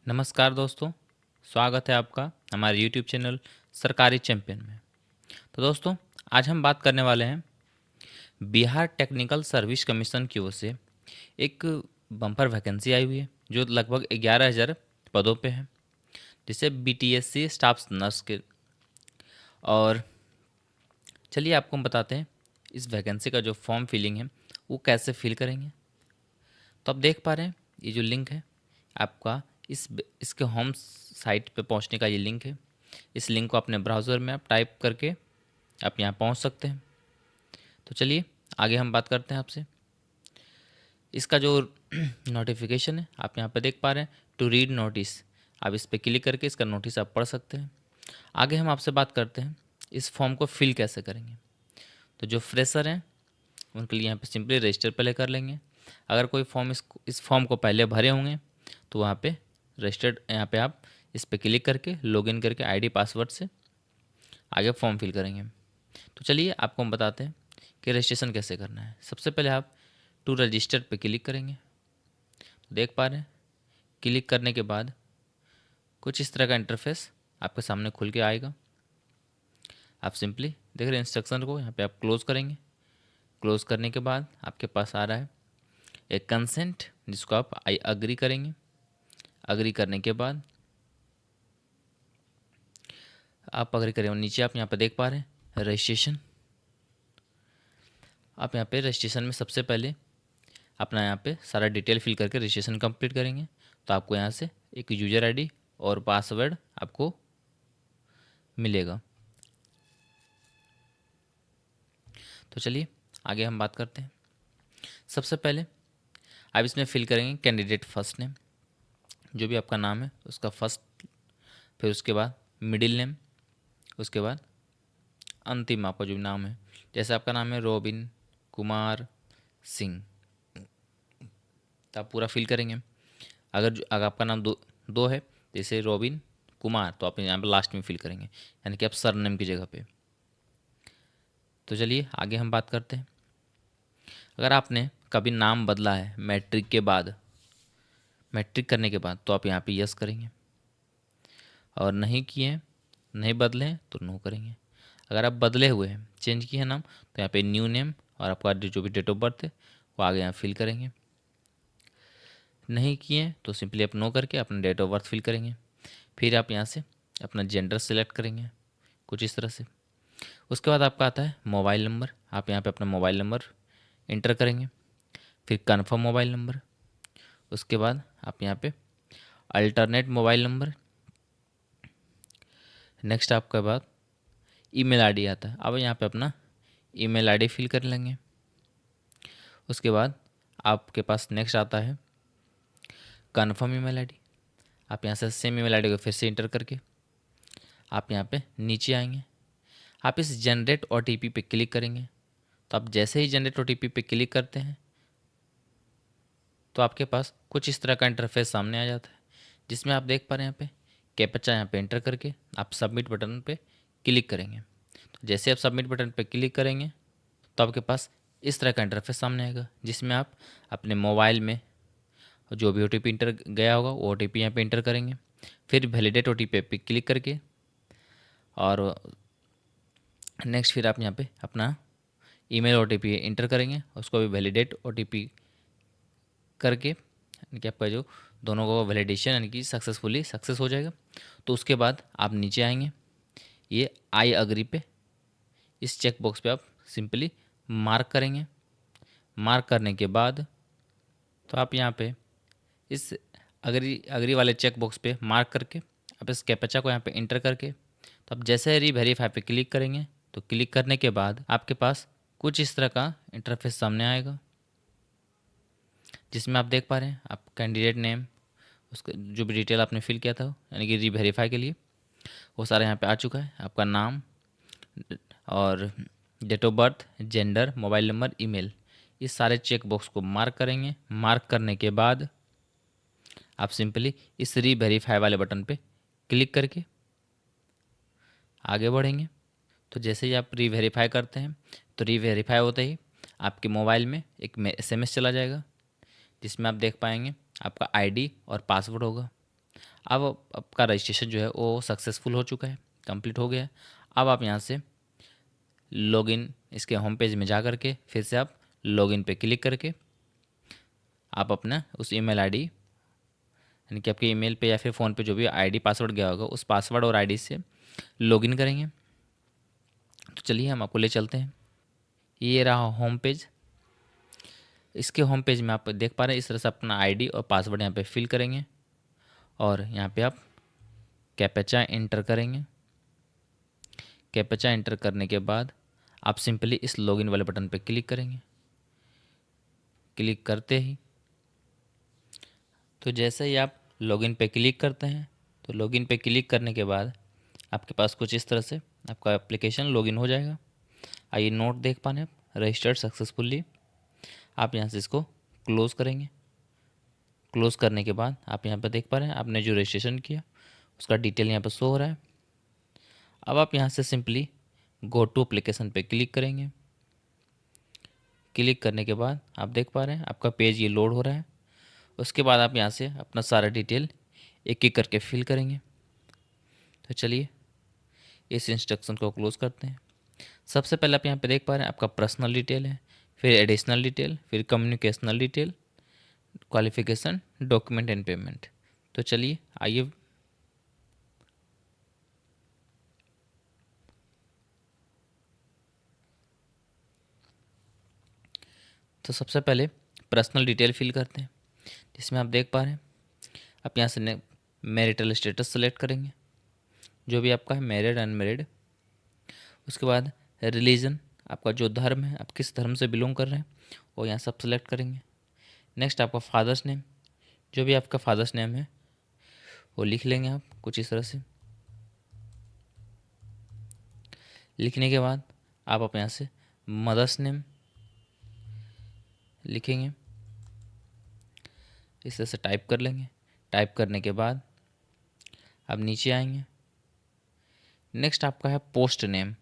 नमस्कार दोस्तों, स्वागत है आपका हमारे यूट्यूब चैनल सरकारी चैंपियन में। तो दोस्तों, आज हम बात करने वाले हैं बिहार टेक्निकल सर्विस कमीशन की ओर से एक बम्पर वैकेंसी आई हुई है जो लगभग 11,000 पदों पे है, जिसे बीटीएससी स्टाफ नर्स के। और चलिए आपको हम बताते हैं इस वैकेंसी का जो फॉर्म फिलिंग है वो कैसे फिल करेंगे। तो आप देख पा रहे हैं ये जो लिंक है आपका इसके होम साइट पे पहुंचने का ये लिंक है। इस लिंक को अपने ब्राउज़र में आप टाइप करके आप यहाँ पहुंच सकते हैं। तो चलिए आगे हम बात करते हैं आपसे। इसका जो नोटिफिकेशन है आप यहाँ पे देख पा रहे हैं, टू रीड नोटिस। आप इस पर क्लिक करके इसका नोटिस आप पढ़ सकते हैं। आगे हम आपसे बात करते हैं इस फॉर्म को फिल कैसे करेंगे। तो जो फ्रेशर हैं उनके लिए यहाँ पे सिंपली रजिस्टर पहले कर लेंगे। अगर कोई फॉर्म इस फॉर्म को पहले भरे होंगे तो वहाँ पे रजिस्टर्ड, यहाँ पे आप इस पर क्लिक करके लॉगिन करके आईडी पासवर्ड से आगे फॉर्म फिल करेंगे। तो चलिए आपको हम बताते हैं कि रजिस्ट्रेशन कैसे करना है। सबसे पहले आप टू रजिस्टर पे क्लिक करेंगे। तो देख पा रहे हैं क्लिक करने के बाद कुछ इस तरह का इंटरफेस आपके सामने खुल के आएगा। आप सिंपली देख रहे हैं इंस्ट्रक्शन को, यहाँ पे आप क्लोज़ करेंगे। क्लोज़ करने के बाद आपके पास आ रहा है एक कंसेंट, जिसको आप आई अग्री करेंगे। अग्री करने के बाद आप अग्री करें, नीचे आप यहाँ पे देख पा रहे हैं रजिस्ट्रेशन। आप यहाँ पे रजिस्ट्रेशन में सबसे पहले अपना यहाँ पे सारा डिटेल फिल करके रजिस्ट्रेशन कंप्लीट करेंगे। तो आपको यहाँ से एक यूज़र आईडी और पासवर्ड आपको मिलेगा। तो चलिए आगे हम बात करते हैं। सबसे पहले आप इसमें फिल करेंगे कैंडिडेट फर्स्ट नेम, जो भी आपका नाम है उसका फर्स्ट, फिर उसके बाद मिडिल नेम, उसके बाद अंतिम आपका जो नाम है। जैसे आपका नाम है रोबिन कुमार सिंह, तो आप पूरा फिल करेंगे। अगर आपका नाम दो है, जैसे रोबिन कुमार, तो आप यहाँ पर लास्ट में फिल करेंगे, यानी कि आप सरनेम की जगह पे। तो चलिए आगे हम बात करते हैं। अगर आपने कभी नाम बदला है मैट्रिक करने के बाद, तो आप यहाँ पे यस करेंगे, और नहीं किए, नहीं बदले हैं तो नो करेंगे। अगर आप बदले हुए हैं, चेंज किए हैं नाम, तो यहाँ पे न्यू नेम और आपका जो भी डेट ऑफ बर्थ है वो आगे यहाँ फिल करेंगे। नहीं किए तो सिंपली आप नो करके अपना डेट ऑफ बर्थ फिल करेंगे। फिर आप यहाँ से अपना जेंडर सेलेक्ट करेंगे कुछ इस तरह से। उसके बाद आपका आता है मोबाइल नंबर। आप यहाँ पे अपना मोबाइल नंबर इंटर करेंगे, फिर कन्फर्म मोबाइल नंबर। उसके बाद आप यहाँ पे अल्टरनेट मोबाइल नंबर। नेक्स्ट आपके बाद ईमेल आईडी आता है। अब यहाँ पे अपना ईमेल आईडी फिल कर लेंगे। उसके बाद आपके पास नेक्स्ट आता है कन्फर्म ईमेल आईडी। आप यहाँ से सेम ईमेल आईडी को फिर से इंटर करके आप यहाँ पे नीचे आएंगे। आप इस जनरेट ओटीपी पे क्लिक करेंगे। तो आप जैसे ही जनरेट ओटीपी पे क्लिक करते हैं तो आपके पास कुछ इस तरह का इंटरफेस सामने आ जाता है, जिसमें आप देख पा रहे हैं यहाँ पे कैप्चा यहाँ पे एंटर करके आप सबमिट बटन पे क्लिक करेंगे। तो जैसे आप सबमिट बटन पे क्लिक करेंगे तो आपके पास इस तरह का इंटरफेस सामने आएगा, जिसमें आप अपने मोबाइल में जो भी ओटीपी इंटर गया होगा वो ओटीपी यहाँ पे इंटर करेंगे। फिर वैलिडेट ओटीपी पे क्लिक करके और नेक्स्ट फिर आप यहाँ पे अपना ईमेल ओटीपी इंटर करेंगे, उसको भी वैलिडेट ओटीपी करके, यानी कि आपका जो दोनों का वैलिडेशन यानी कि सक्सेसफुली सक्सेस हो जाएगा। तो उसके बाद आप नीचे आएंगे, ये आई अग्री पे इस चेक बॉक्स पे आप सिंपली मार्क करेंगे। मार्क करने के बाद तो आप यहाँ पे इस अग्री वाले चेक बॉक्स पे मार्क करके आप इस कैप्चा को यहाँ पे इंटर करके तो आप जैसे ही वेरीफाई पे क्लिक करेंगे तो क्लिक करने के बाद आपके पास कुछ इस तरह का इंटरफेस सामने आएगा, जिसमें आप देख पा रहे हैं आप कैंडिडेट नेम, उसका जो भी डिटेल आपने फिल किया था यानी कि रीवेरीफाई के लिए, वो सारा यहाँ पे आ चुका है। आपका नाम और date of birth, gender, mobile number, email, इस सारे चेक बॉक्स को मार्क करेंगे। मार्क करने के बाद आप सिंपली इस रीवेरीफाई वाले बटन पे क्लिक करके आगे बढ़ेंगे। तो जैसे ही आप रीवेरीफाई करते हैं तो रीवेरीफाई होते ही आपके मोबाइल में एक एसएमएस चला जाएगा, जिसमें आप देख पाएंगे आपका आईडी और पासवर्ड होगा। अब आपका रजिस्ट्रेशन जो है वो सक्सेसफुल हो चुका है, कंप्लीट हो गया है। अब आप यहाँ से लॉगिन इसके होम पेज में जा करके फिर से आप लॉगिन पे क्लिक करके आप अपना उस ईमेल आईडी, यानी कि आपके ईमेल पे या फिर फ़ोन पे जो भी आईडी पासवर्ड गया होगा उस पासवर्ड और आईडी से लॉगिन करेंगे। तो चलिए हम आपको ले चलते हैं। ये रहा होम पेज। इसके होम पेज में आप देख पा रहे हैं इस तरह से अपना आईडी और पासवर्ड यहाँ पे फिल करेंगे और यहाँ पे आप कैप्चा एंटर करेंगे। कैप्चा एंटर करने के बाद आप सिंपली इस लॉगिन वाले बटन पे क्लिक करेंगे। क्लिक करते ही तो जैसे ही आप लॉगिन पे क्लिक करते हैं तो लॉगिन पे क्लिक करने के बाद आपके पास कुछ इस तरह से आपका एप्लीकेशन लॉगिन हो जाएगा। आइए नोट देख पाने आप रजिस्टर्ड सक्सेसफुली। आप यहाँ से इसको क्लोज़ करेंगे। क्लोज़ करने के बाद आप यहाँ पर देख पा रहे हैं आपने जो रजिस्ट्रेशन किया उसका डिटेल यहाँ पर शो हो रहा है। अब आप यहाँ से सिंपली गो टू एप्लीकेशन पे क्लिक करेंगे। क्लिक करने के बाद आप देख पा रहे हैं आपका पेज ये लोड हो रहा है। उसके बाद आप यहाँ से अपना सारा डिटेल एक एक करके फिल करेंगे। तो चलिए इस इंस्ट्रक्शन को क्लोज करते हैं। सबसे पहले आप यहाँ पे देख पा रहे हैं आपका पर्सनल डिटेल है, फिर एडिशनल डिटेल, फिर communicational detail, qualification, document and payment. तो चलिए आइए तो सबसे पहले पर्सनल डिटेल फिल करते हैं, जिसमें आप देख पा रहे हैं आप यहाँ से मैरिटल स्टेटस सेलेक्ट करेंगे, जो भी आपका है मैरिड अनमैरिड। उसके बाद रिलीजन, आपका जो धर्म है आप किस धर्म से बिलोंग कर रहे हैं वो यहाँ सब सेलेक्ट करेंगे। नेक्स्ट आपका फादर्स नेम, जो भी आपका फादर्स नेम है वो लिख लेंगे आप कुछ इस तरह से। लिखने के बाद आप यहाँ से मदर्स नेम लिखेंगे, इस तरह से टाइप कर लेंगे। टाइप करने के बाद आप नीचे आएंगे। नेक्स्ट आपका है पोस्ट नेम,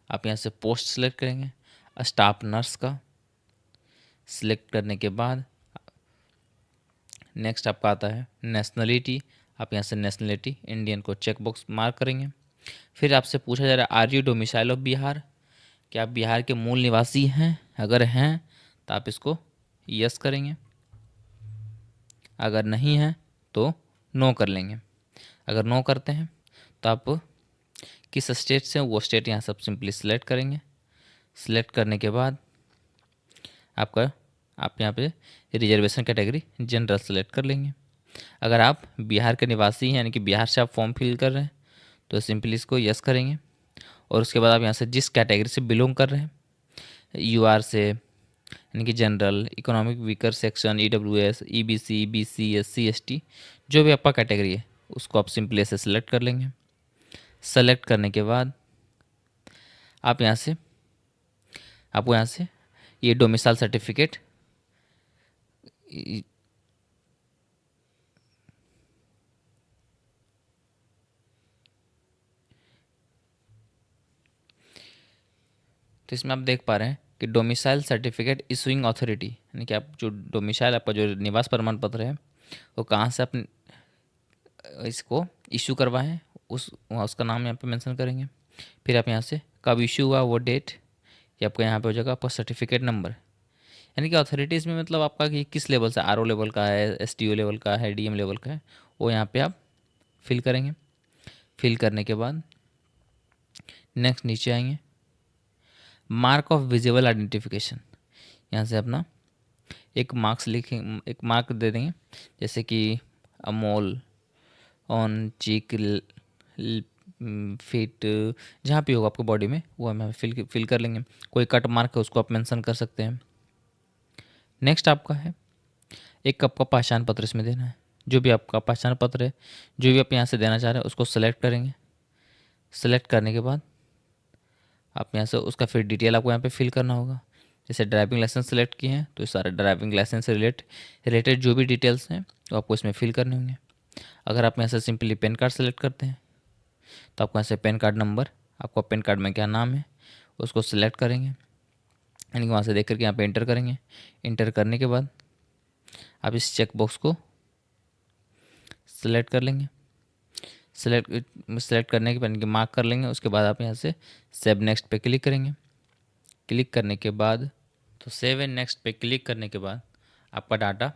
आप यहाँ से पोस्ट सेलेक्ट करेंगे स्टाफ नर्स का। सिलेक्ट करने के बाद नेक्स्ट आपका आता है नेशनलिटी, आप यहाँ से नेशनलिटी इंडियन को चेक बॉक्स मार्क करेंगे। फिर आपसे पूछा जा रहा है are you domicile of Bihar, क्या आप बिहार के मूल निवासी हैं? अगर हैं तो आप इसको यस करेंगे, अगर नहीं है तो नो कर लेंगे। अगर नो करते हैं तो आप किस स्टेट से वो स्टेट यहाँ सब सिंपली सिलेक्ट करेंगे। सिलेक्ट करने के बाद आप यहाँ पे रिजर्वेशन कैटेगरी जनरल सेलेक्ट कर लेंगे। अगर आप बिहार के निवासी हैं यानी कि बिहार से आप फॉर्म फिल कर रहे हैं तो सिंपली इसको यस करेंगे। और उसके बाद आप यहाँ से जिस कैटेगरी से बिलोंग कर रहे हैं, यूआर से यानी कि general, economic weaker section, EWS, EBC, BC, SC, ST, जो भी आपका कैटेगरी है उसको आप सिंपली ऐसे सेलेक्ट कर लेंगे। सेलेक्ट करने के बाद आप यहाँ से आपको यहाँ से ये डोमिसाइल सर्टिफिकेट तो इसमें आप देख पा रहे हैं कि डोमिसाइल सर्टिफिकेट इशूइंग अथॉरिटी, यानी कि आप जो डोमिसाइल आपका जो निवास प्रमाण पत्र है वो कहाँ से आप इसको इशू करवाएं उस उसका नाम यहाँ पे मेंशन करेंगे। फिर आप यहाँ से कब इशू हुआ वो डेट, ये आपका यहाँ पे हो जाएगा आपका सर्टिफिकेट नंबर। यानी कि अथॉरिटीज़ में मतलब आपका कि किस लेवल से, आरओ लेवल का है, एसटीओ लेवल का है, डीएम लेवल का है, वो यहाँ पे आप फिल करेंगे। फिल करने के बाद नेक्स्ट नीचे आएंगे, मार्क ऑफ विजिबल आइडेंटिफिकेशन, यहाँ से अपना एक मार्क्स लिखें, एक मार्क दे देंगे, जैसे कि अमोल ऑन चीक फिट, जहाँ भी होगा आपको बॉडी में वो हम फिल कर लेंगे। कोई कट मार्क है उसको आप मेंशन कर सकते हैं। नेक्स्ट आपका है एक आपका पहचान पत्र इसमें देना है, जो भी आपका पहचान पत्र है जो भी आप यहाँ से देना चाह रहे हैं उसको सेलेक्ट करेंगे। सेलेक्ट करने के बाद आप यहाँ से उसका फिर डिटेल आपको यहाँ पे फिल करना होगा। जैसे ड्राइविंग लाइसेंस सेलेक्ट किए हैं तो ये सारे ड्राइविंग लाइसेंस से रिलेटेड जो भी डिटेल्स हैं वो आपको इसमें फिल करने होंगे। अगर आप यहाँ से सिंपली पेन कार्ड सेलेक्ट करते हैं तो आपको यहाँ से पेन कार्ड नंबर, आपको पेन कार्ड में क्या नाम है उसको सिलेक्ट करेंगे, यानी कि वहाँ से देख करके यहाँ पे एंटर करेंगे। एंटर करने के बाद आप इस चेक बॉक्स को सेलेक्ट कर लेंगे। सेलेक्ट करने के बाद मार्क कर लेंगे। उसके बाद आप यहाँ से सेव नेक्स्ट पे क्लिक करेंगे। क्लिक करने के बाद तो सेव एंड नेक्स्ट पे क्लिक करने के बाद आपका डाटा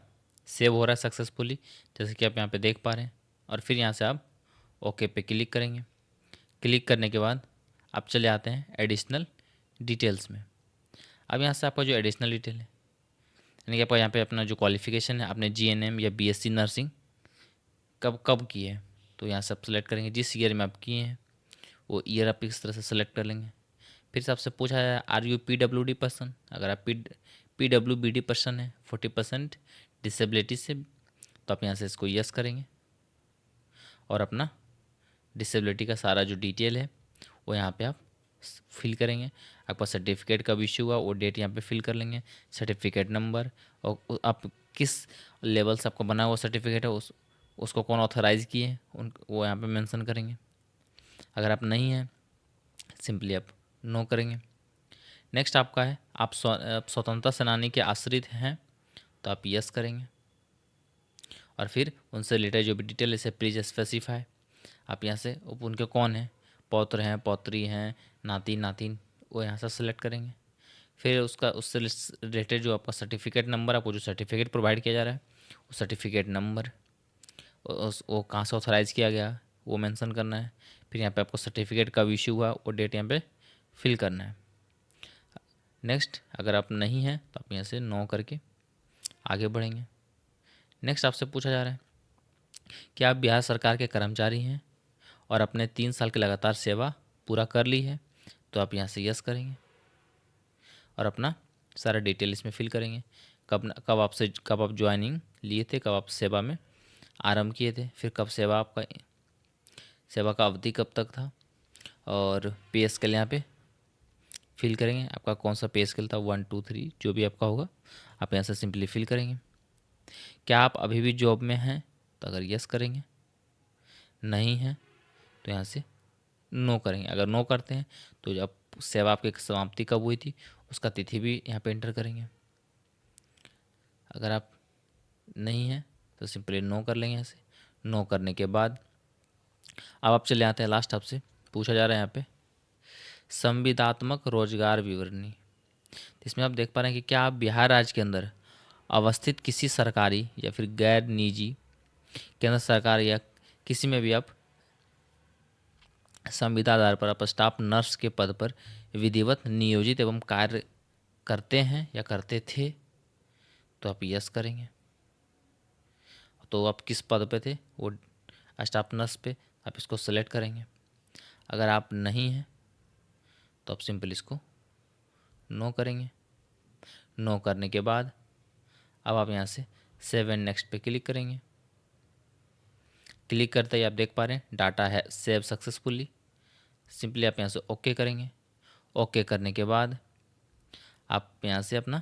सेव हो रहा है सक्सेसफुली, जैसे कि आप यहाँ पे देख पा रहे हैं। और फिर यहाँ से आप ओके पे क्लिक करेंगे। क्लिक करने के बाद आप चले आते हैं एडिशनल डिटेल्स में। अब यहाँ से आपका जो एडिशनल डिटेल है, यानी कि आपका यहाँ पे अपना जो क्वालिफिकेशन है, आपने जीएनएम या बीएससी नर्सिंग कब कब की है, तो यहाँ से आप सेलेक्ट करेंगे। जिस ईयर में आप किए हैं वो ईयर आप इस तरह से सेलेक्ट कर लेंगे। फिर से आपसे पूछा है आर यू PWD पर्सन। अगर आप PWBD पर्सन है 40% डिसेबिलिटी से, तो आप यहाँ से इसको यस करेंगे और अपना डिसेबिलिटी का सारा जो डिटेल है वो यहाँ पे आप फिल करेंगे। आपका सर्टिफिकेट कब इशू हुआ वो डेट यहाँ पे फिल कर लेंगे, सर्टिफिकेट नंबर, और आप किस लेवल से आपका बना हुआ सर्टिफिकेट है उसको कौन ऑथराइज़ किए हैं वो यहाँ पे मेंशन करेंगे। अगर आप नहीं हैं सिंपली आप नो करेंगे। नेक्स्ट आपका है आप स्वतंत्रता सेनानी के आश्रित हैं, तो आप यस करेंगे। और फिर उनसे रिलेटेड जो भी डिटेल इसे प्लीज स्पेसिफाई, आप यहाँ से उनके कौन हैं, पौत्र हैं, पौत्री हैं, नाती नातिन, वो यहाँ से सेलेक्ट करेंगे। फिर उससे रिलेटेड जो आपका सर्टिफिकेट नंबर, आपको जो सर्टिफिकेट प्रोवाइड किया जा रहा है वो सर्टिफिकेट नंबर, वो कहाँ से ऑथराइज़ किया गया वो मेंशन करना है। फिर यहाँ पे आपको सर्टिफिकेट कब इशू हुआ वो डेट यहाँ पे फिल करना है। नेक्स्ट अगर आप नहीं हैं तो आप यहाँ से नो करके आगे बढ़ेंगे। नेक्स्ट आपसे पूछा जा रहा है कि आप बिहार सरकार के कर्मचारी हैं और अपने 3 साल की लगातार सेवा पूरा कर ली है, तो आप यहाँ से यस करेंगे और अपना सारा डिटेल इसमें फिल करेंगे। कब आप ज्वाइनिंग लिए थे, कब आप सेवा में आरंभ किए थे, फिर कब सेवा का अवधि कब तक था, और पे स्केल यहाँ पे फिल करेंगे। आपका कौन सा पे स्केल था, 1 2 3 जो भी आपका होगा आप यहाँ से सिंपली फिल करेंगे। क्या आप अभी भी जॉब में हैं, तो अगर यस करेंगे, नहीं है तो यहाँ से नो करेंगे। अगर नो करते हैं तो जब सेवा आपकी समाप्ति कब हुई थी उसका तिथि भी यहाँ पे एंटर करेंगे। अगर आप नहीं हैं तो सिंपली नो कर लेंगे। यहाँ से नो करने के बाद अब आप चले आते हैं लास्ट, आपसे पूछा जा रहा है यहाँ पे संविदात्मक रोजगार विवरणी। इसमें आप देख पा रहे हैं कि क्या आप बिहार राज्य के अंदर अवस्थित किसी सरकारी या फिर गैर निजी केंद्र सरकार या किसी में भी आप संविदा आधार पर आप स्टाफ नर्स के पद पर विधिवत नियोजित एवं कार्य करते हैं या करते थे, तो आप यस करेंगे। तो आप किस पद पे थे, वो स्टाफ नर्स पे, आप इसको सेलेक्ट करेंगे। अगर आप नहीं हैं तो आप सिंपल इसको नो करेंगे। नो करने के बाद अब आप यहाँ से सेव एंड नेक्स्ट पे क्लिक करेंगे। क्लिक करते ही आप देख पा रहे हैं डाटा है सेव सक्सेसफुली। सिंपली आप यहाँ से ओके करेंगे। ओके करने के बाद आप यहाँ से अपना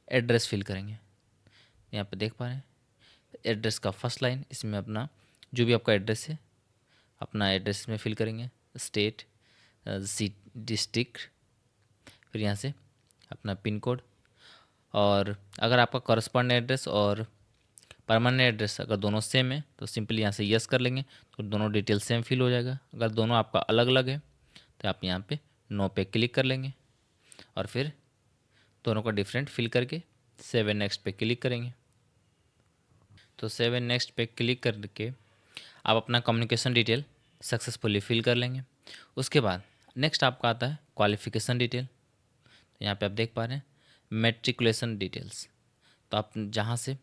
एड्रेस फिल करेंगे। यहाँ पे देख पा रहे हैं एड्रेस का फर्स्ट लाइन, इसमें अपना जो भी आपका एड्रेस है अपना एड्रेस में फिल करेंगे, स्टेट, डिस्ट्रिक्ट, फिर यहाँ से अपना पिन कोड। और अगर आपका कॉरस्पॉन्डेंट एड्रेस और परमानेंट एड्रेस अगर दोनों सेम है तो सिंपली यहाँ से यस कर लेंगे, तो दोनों डिटेल सेम फिल हो जाएगा। अगर दोनों आपका अलग अलग है तो आप यहाँ पे नो पे क्लिक कर लेंगे और फिर दोनों का डिफरेंट फिल करके सेव एंड नेक्स्ट पे क्लिक करेंगे। तो सेव एंड नेक्स्ट पे क्लिक करके आप अपना कम्युनिकेशन डिटेल सक्सेसफुली फिल कर लेंगे। उसके बाद नेक्स्ट आपका आता है क्वालिफिकेशन डिटेल। तो यहाँ पे आप देख पा रहे हैं मेट्रिकुलेशन डिटेल्स। तो आप जहाँ से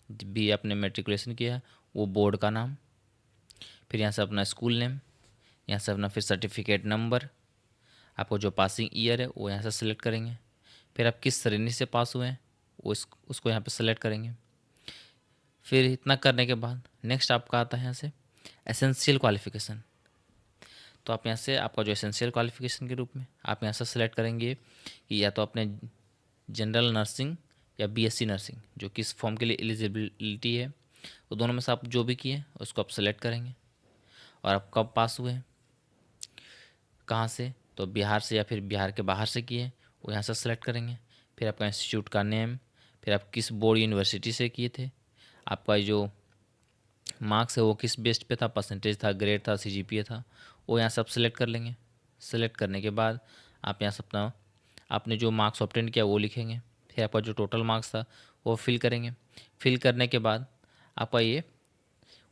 भी आपने मेट्रिकुलेशन किया है वो बोर्ड का नाम, फिर यहाँ से अपना स्कूल नेम, यहाँ से अपना फिर सर्टिफिकेट नंबर, आपको जो पासिंग ईयर है वो यहाँ से सेलेक्ट करेंगे। फिर आप किस श्रेणी से पास हुए हैं उसको यहाँ पे सेलेक्ट करेंगे। फिर इतना करने के बाद नेक्स्ट आपका आता है यहाँ से एसेंशियल क्वालिफिकेशन। तो आप यहाँ से आपका जो एसेंशियल क्वालिफिकेशन के रूप में आप यहाँ से सेलेक्ट करेंगे कि या तो अपने जनरल नर्सिंग या बीएससी नर्सिंग, जो किस फॉर्म के लिए एलिजिबिलिटी है वो दोनों में से आप जो भी किए उसको आप सेलेक्ट करेंगे। और आप कब पास हुए हैं, कहाँ से, तो बिहार से या फिर बिहार के बाहर से किए वो यहाँ से सेलेक्ट करेंगे। फिर आपका इंस्टीट्यूट का नेम, फिर आप किस बोर्ड यूनिवर्सिटी से किए थे, आपका जो मार्क्स है वो किस बेस्ड पे था, परसेंटेज था, ग्रेड था, सीजीपीए था, वो यहाँ सब सेलेक्ट कर लेंगे। सेलेक्ट करने के बाद आप यहाँ से अपना आपने जो मार्क्स ऑब्टेन किया वो लिखेंगे। फिर आपका जो टोटल मार्क्स था वो फिल करेंगे। फिल करने के बाद आपका ये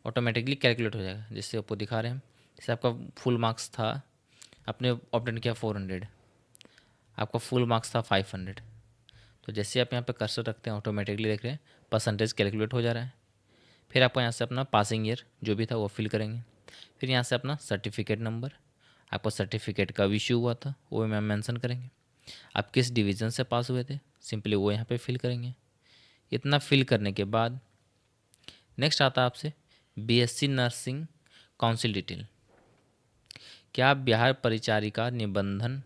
ऑटोमेटिकली कैलकुलेट हो जाएगा, जिससे आपको दिखा रहे हैं। जैसे आपका फुल मार्क्स था, आपने ऑब्टेन किया 400, आपका फुल मार्क्स था 500। तो जैसे आप यहाँ पे कर्सर रखते हैं ऑटोमेटिकली देख रहे हैं परसेंटेज कैलकुलेट हो जा रहा है। फिर आपको यहाँ से अपना पासिंग ईयर जो भी था वो फिल करेंगे। फिर यहाँ से अपना सर्टिफिकेट नंबर, आपको सर्टिफिकेट कब इशू हुआ था वो मैम मेंशन करेंगे। आप किस डिवीज़न से पास हुए थे, सिंपली वो यहाँ पे फिल करेंगे। इतना फिल करने के बाद नेक्स्ट आता है आपसे बीएससी नर्सिंग काउंसिल डिटेल। क्या आप बिहार परिचारिका निबंधन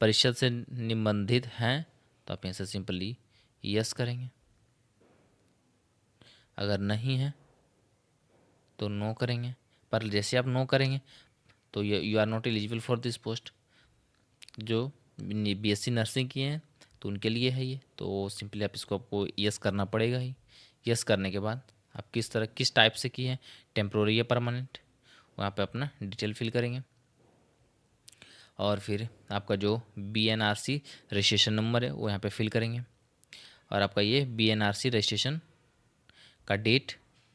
परिषद से निबंधित हैं, तो आप यहाँ से सिंपली यस करेंगे। अगर नहीं है तो नो करेंगे। पर जैसे आप नो करेंगे तो you are not eligible for this post. जो बीएससी नर्सिंग किए हैं तो उनके लिए है ये, तो सिंपली आप इसको आपको यस करना पड़ेगा ही। यस करने के बाद आप किस टाइप से किए हैं, टेम्प्रोरी या परमानेंट, वहाँ पे अपना डिटेल फिल करेंगे। और फिर आपका जो बीएनआरसी रजिस्ट्रेशन नंबर है वो यहाँ पे फिल करेंगे। और आपका ये बीएनआरसी रजिस्ट्रेशन का डेट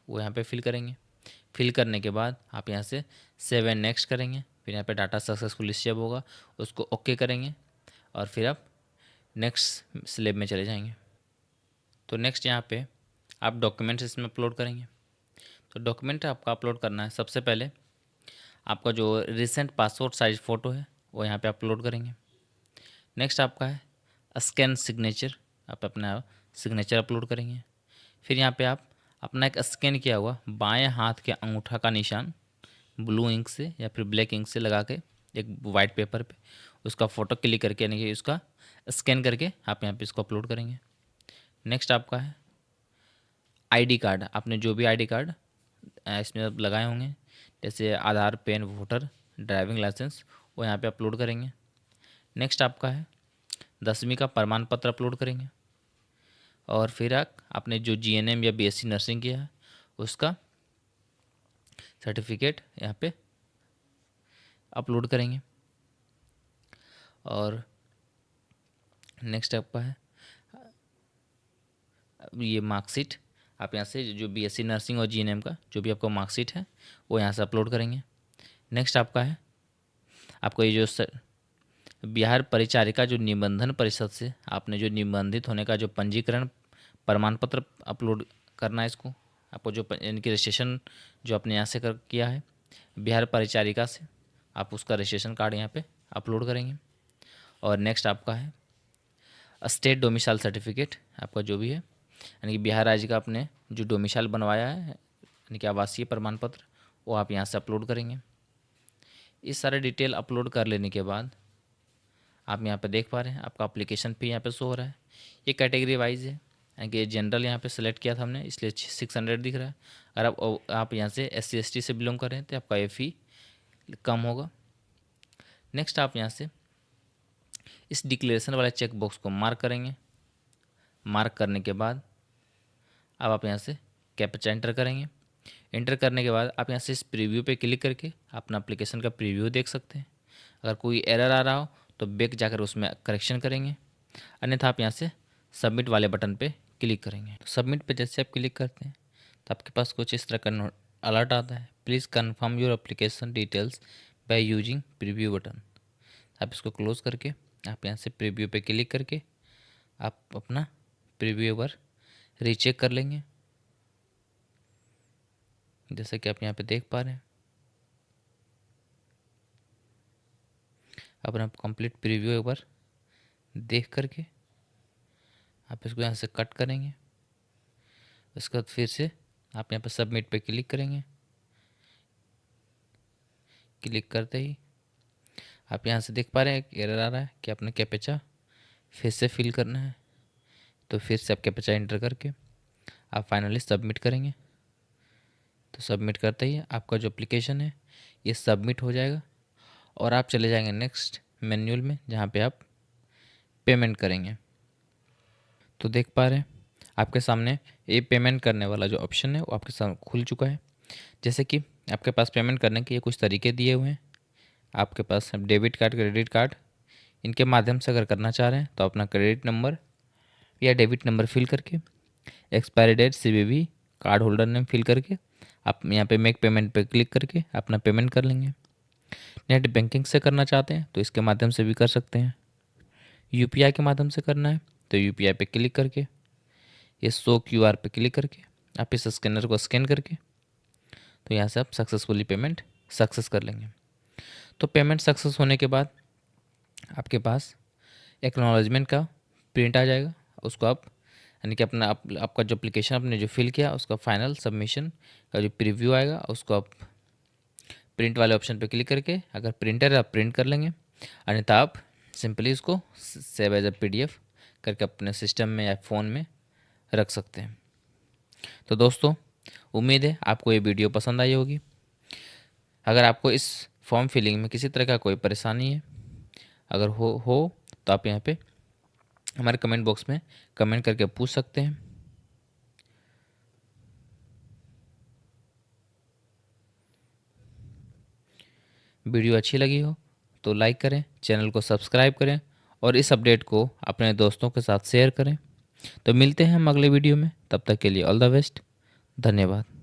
वो यहाँ पे फिल करेंगे। फिल करने के बाद आप यहाँ से सेव एंड नेक्स्ट करेंगे। फिर यहाँ पे डाटा सक्सेसफुल सेव होगा, उसको ओके करेंगे और फिर आप नेक्स्ट स्लेब में चले जाएंगे। तो नेक्स्ट यहाँ पे आप डॉक्यूमेंट्स इसमें अपलोड करेंगे। तो डॉक्यूमेंट आपका अपलोड करना है, सबसे पहले आपका जो रिसेंट पासपोर्ट साइज फ़ोटो है वो यहाँ पे अपलोड करेंगे। नेक्स्ट आपका है स्कैन सिग्नेचर, आप अपना सिग्नेचर अपलोड करेंगे। फिर यहाँ पे आप अपना एक स्कैन किया हुआ बाएं हाथ के अंगूठा का निशान ब्लू इंक से या फिर ब्लैक इंक से लगा के एक वाइट पेपर पे उसका फ़ोटो क्लिक करके यानी कि उसका स्कैन करके आप यहाँ पे इसको अपलोड करेंगे। नेक्स्ट आपका है आईडी कार्ड, आपने जो भी आईडी कार्ड इसमें आप लगाए होंगे जैसे आधार, पेन, वोटर, ड्राइविंग लाइसेंस, वो यहाँ पे अपलोड करेंगे। नेक्स्ट आपका है 10वीं का प्रमाण पत्र अपलोड करेंगे। और फिर आपने जो जीएनएम या बीएससी नर्सिंग किया है उसका सर्टिफिकेट यहाँ पे अपलोड करेंगे। और नेक्स्ट आपका है ये मार्कशीट, आप यहाँ से जो बीएससी नर्सिंग और जीएनएम का जो भी आपका मार्कशीट है वो यहाँ से अपलोड करेंगे। नेक्स्ट आपका है आपको ये जो बिहार परिचारिका जो निबंधन परिषद से आपने जो निबंधित होने का जो पंजीकरण प्रमाण पत्र अपलोड करना है। इसको आपको जो इनकी रजिस्ट्रेशन जो आपने यहाँ से किया है बिहार परिचारिका से, आप उसका रजिस्ट्रेशन कार्ड यहाँ पे अपलोड करेंगे। और नेक्स्ट आपका है स्टेट डोमिसाइल सर्टिफिकेट, आपका जो भी है यानी कि बिहार राज्य का आपने जो डोमिसाइल बनवाया है यानी कि आवासीय प्रमाण पत्र, वो आप यहाँ से अपलोड करेंगे। इस सारे डिटेल अपलोड कर लेने के बाद आप यहाँ पे देख पा रहे हैं आपका एप्लीकेशन फी यहाँ पे शो हो रहा है। ये कैटेगरी वाइज है यानी कि जनरल यहाँ पे सेलेक्ट किया था हमने इसलिए 600 दिख रहा है। अगर आप यहाँ से SC ST से बिलोंग कर रहे हैं तो आपका ये फ़ी कम होगा। नेक्स्ट आप यहाँ से इस डिक्लेरेशन वाले चेक बॉक्स को मार्क करेंगे। मार्क करने के बाद अब आप यहाँ से कैप्चा एंटर करेंगे। एंटर करने के बाद आप यहाँ से इस प्रीव्यू पे क्लिक करके अपना एप्लीकेशन का प्रीव्यू देख सकते हैं। अगर कोई एरर आ रहा हो तो बैक जाकर उसमें करेक्शन करेंगे, अन्यथा आप यहाँ से सबमिट वाले बटन पे क्लिक करेंगे। तो सबमिट पे जैसे आप क्लिक करते हैं तो आपके पास कुछ इस तरह का अलर्ट आता है, please confirm your application details by using preview button. आप इसको क्लोज करके आप यहाँ से प्रीव्यू पे क्लिक करके आप अपना प्रीव्यू एक बार रीचेक कर लेंगे। जैसे कि आप यहाँ पे देख पा रहे हैं अपना कंप्लीट प्रीव्यू एक बार देख करके आप इसको यहाँ से कट करेंगे। उसके बाद फिर से आप यहाँ पे सबमिट पे क्लिक करेंगे। क्लिक करते ही आप यहाँ से देख पा रहे हैं एक एरर आ रहा है कि आपने कैप्चा फिर से फिल करना है। तो फिर से आप कैप्चा एंटर करके आप फाइनली सबमिट करेंगे। तो सबमिट करते ही आपका जो एप्लीकेशन है ये सबमिट हो जाएगा और आप चले जाएंगे नेक्स्ट मैन्यूअल में जहाँ पे आप पेमेंट करेंगे। तो देख पा रहे हैं आपके सामने ये पेमेंट करने वाला जो ऑप्शन है वो आपके सामने खुल चुका है। जैसे कि आपके पास पेमेंट करने के ये कुछ तरीके दिए हुए हैं। आपके पास डेबिट कार्ड, क्रेडिट कार्ड, इनके माध्यम से अगर करना चाह रहे हैं तो अपना क्रेडिट नंबर या डेबिट नंबर फिल करके, expiry date, CVV, card holder name fill करके आप यहाँ पे मेक पेमेंट पे क्लिक करके अपना पेमेंट कर लेंगे। नेट बैंकिंग से करना चाहते हैं तो इसके माध्यम से भी कर सकते हैं। यूपीआई के माध्यम से करना है तो यूपीआई पे क्लिक करके ये शो क्यूआर पे क्लिक करके आप इस स्कैनर को स्कैन करके तो यहाँ से आप सक्सेसफुली पेमेंट सक्सेस कर लेंगे। तो पेमेंट सक्सेस होने के बाद आपके पास एक्नॉलेजमेंट का प्रिंट आ जाएगा। उसको आप यानी कि आपका जो एप्लीकेशन आपने जो फिल किया उसका फाइनल सबमिशन का जो प्रीव्यू आएगा उसको आप प्रिंट वाले ऑप्शन पे क्लिक करके, अगर प्रिंटर है आप प्रिंट कर लेंगे, अन्यथा आप सिंपली इसको सेव एज अ पीडीएफ करके अपने सिस्टम में या फ़ोन में रख सकते हैं। तो दोस्तों, उम्मीद है आपको ये वीडियो पसंद आई होगी। अगर आपको इस फॉर्म फिलिंग में किसी तरह का कोई परेशानी है, अगर हो तो आप यहाँ पे हमारे कमेंट बॉक्स में कमेंट करके पूछ सकते हैं। वीडियो अच्छी लगी हो तो लाइक करें, चैनल को सब्सक्राइब करें और इस अपडेट को अपने दोस्तों के साथ शेयर करें। तो मिलते हैं हम अगले वीडियो में, तब तक के लिए ऑल द बेस्ट। धन्यवाद।